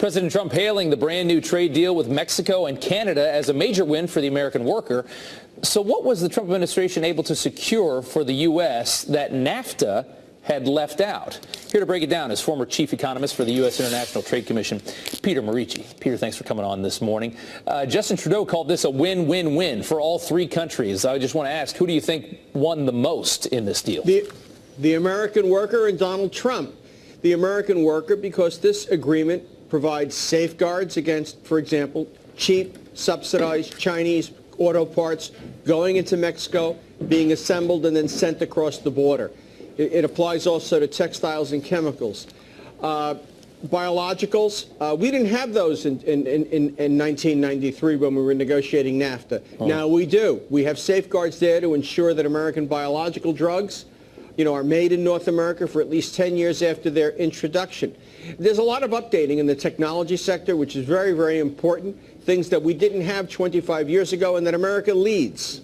President Trump hailing the brand new trade deal with Mexico and Canada as a major win for the American worker. So what was the Trump administration able to secure for the U.S. that NAFTA had left out? Here to break it down is former chief economist for the U.S. International Trade Commission, Peter Morici. Peter, thanks for coming on this morning. Justin Trudeau called this a win-win-win for all three countries. I just want to ask, who do you think won the most in this deal? The American worker and Donald Trump. The American worker, because this agreement provides safeguards against, for example, cheap, subsidized Chinese auto parts going into Mexico, being assembled and then sent across the border. It applies also to textiles and chemicals. Biologicals, we didn't have those in 1993 when we were negotiating NAFTA. Oh. Now we do. We have safeguards there to ensure that American biological drugs, are made in North America for at least 10 years after their introduction. There's a lot of updating in the technology sector, which is very, very important, things that we didn't have 25 years ago and that America leads.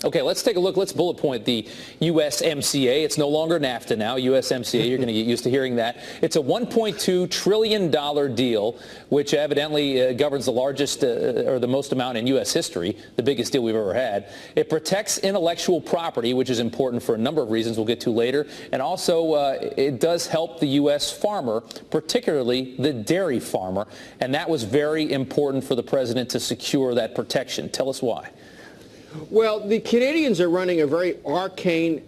Okay, let's take a look. Let's bullet point the USMCA. It's no longer NAFTA now, USMCA. You're going to get used to hearing that. It's a $1.2 trillion deal, which evidently governs the largest or the most amount in U.S. history, the biggest deal we've ever had. It protects intellectual property, which is important for a number of reasons we'll get to later. And also, it does help the U.S. farmer, particularly the dairy farmer. And that was very important for the president to secure that protection. Tell us why. Well, the Canadians are running a very arcane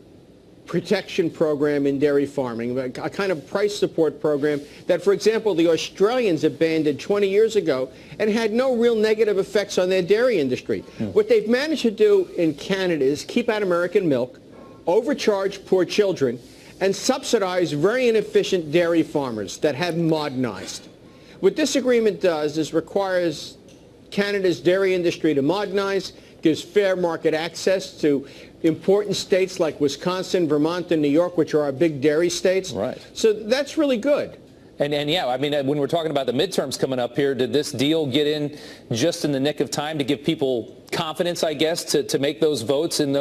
protection program in dairy farming, a kind of price support program that, for example, the Australians abandoned 20 years ago and had no real negative effects on their dairy industry. What they've managed to do in Canada is keep out American milk, overcharge poor children, and subsidize very inefficient dairy farmers that have modernized. What this agreement does is requires Canada's dairy industry to modernize, gives fair market access to important states like Wisconsin, Vermont, and New York, which are our big dairy states. Right. So that's really good. And yeah, I mean, when we're talking about the midterms coming up here, did this deal get in just in the nick of time to give people confidence, I guess, to make those votes in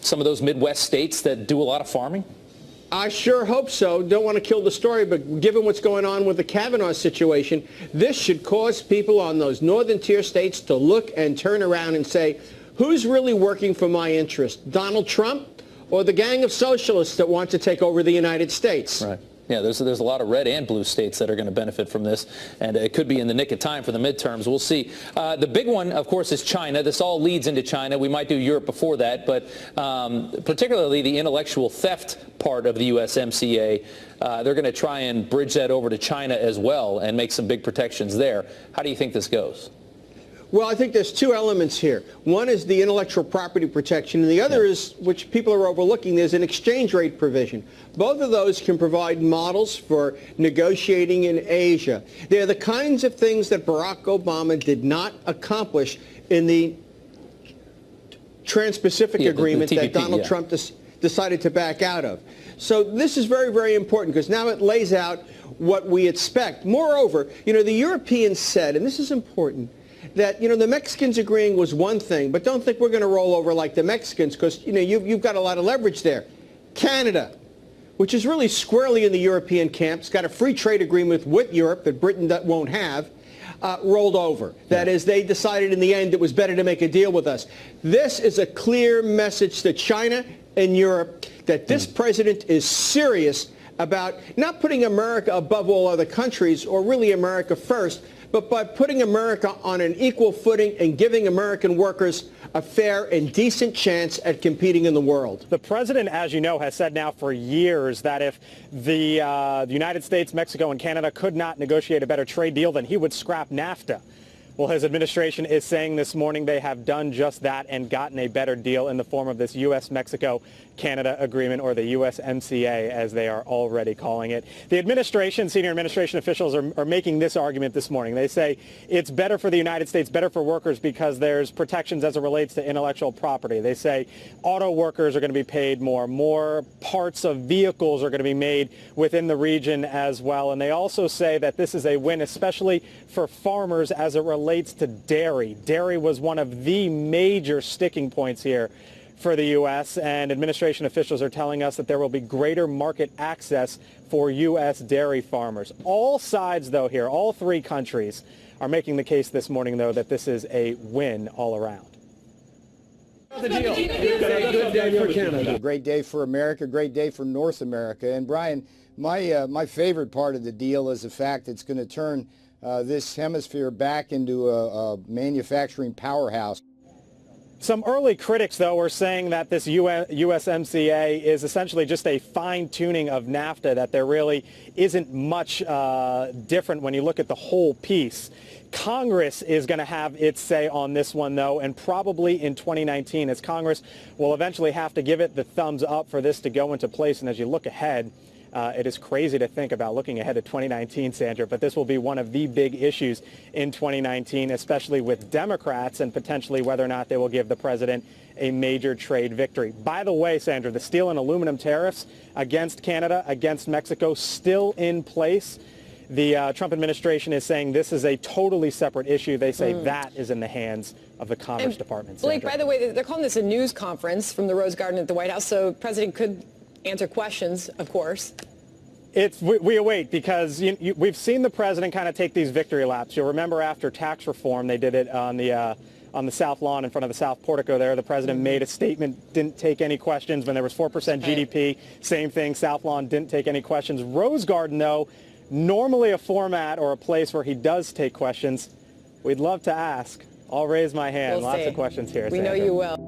some of those Midwest states that do a lot of farming? I sure hope so. Don't want to kill the story, but given what's going on with the Kavanaugh situation, this should cause people on those northern tier states to look and turn around and say, who's really working for my interest, Donald Trump or the gang of socialists that want to take over the United States? Right. Yeah, there's a lot of red and blue states that are going to benefit from this, and it could be in the nick of time for the midterms. We'll see. The big one, of course, is China. This all leads into China. We might do Europe before that, but particularly the intellectual theft part of the USMCA, they're going to try and bridge that over to China as well and make some big protections there. How do you think this goes? Well, I think there's two elements here. One is the intellectual property protection, and the other is, which people are overlooking, there's an exchange rate provision. Both of those can provide models for negotiating in Asia. They're the kinds of things that Barack Obama did not accomplish in the Trans-Pacific Agreement the TPP, that Donald Trump decided to back out of. So this is very, very important because now it lays out what we expect. Moreover, the Europeans said, and this is important, that, the Mexicans agreeing was one thing, but don't think we're going to roll over like the Mexicans because, you've got a lot of leverage there. Canada, which is really squarely in the European camp, it's got a free trade agreement with Europe that Britain won't have, rolled over. That is, they decided in the end it was better to make a deal with us. This is a clear message to China and Europe that this president is serious about not putting America above all other countries or really America first, but by putting America on an equal footing and giving American workers a fair and decent chance at competing in the world. The president, as you know, has said now for years that if the United States, Mexico, and Canada could not negotiate a better trade deal, then he would scrap NAFTA. Well, his administration is saying this morning they have done just that and gotten a better deal in the form of this U.S.-Mexico-Canada agreement, or the USMCA, as they are already calling it. The administration, senior administration officials are making this argument this morning. They say it's better for the United States, better for workers because there's protections as it relates to intellectual property. They say auto workers are going to be paid more parts of vehicles are going to be made within the region as well. And they also say that this is a win, especially for farmers as it relates to dairy. Dairy was one of the major sticking points here for the U.S., and administration officials are telling us that there will be greater market access for U.S. dairy farmers. All sides, though, here, all three countries are making the case this morning, though, that this is a win all around. The deal. Good day for Canada. Great day for America, great day for North America. And Brian, my favorite part of the deal is the fact it's going to turn this hemisphere back into a manufacturing powerhouse. Some early critics, though, are saying that this USMCA is essentially just a fine-tuning of NAFTA, that there really isn't much different when you look at the whole piece. Congress is going to have its say on this one, though, and probably in 2019, as Congress will eventually have to give it the thumbs up for this to go into place. And as you look ahead, it is crazy to think about looking ahead to 2019, Sandra, but this will be one of the big issues in 2019, especially with Democrats and potentially whether or not they will give the president a major trade victory. By the way, Sandra, the steel and aluminum tariffs against Canada, against Mexico, still in place. The Trump administration is saying this is a totally separate issue. They say that is in the hands of the Commerce Department. Blake, by the way, they're calling this a news conference from the Rose Garden at the White House, so the president could answer questions, of course. We await, because we've seen the president kind of take these victory laps. You'll remember after tax reform, they did it on the South Lawn in front of the South Portico there. The president made a statement, didn't take any questions. When there was 4% GDP, same thing, South Lawn didn't take any questions. Rose Garden, though, normally a format or a place where he does take questions. We'd love to ask. I'll raise my hand. We'll Lots see. of questions here, We Sandra. know you will.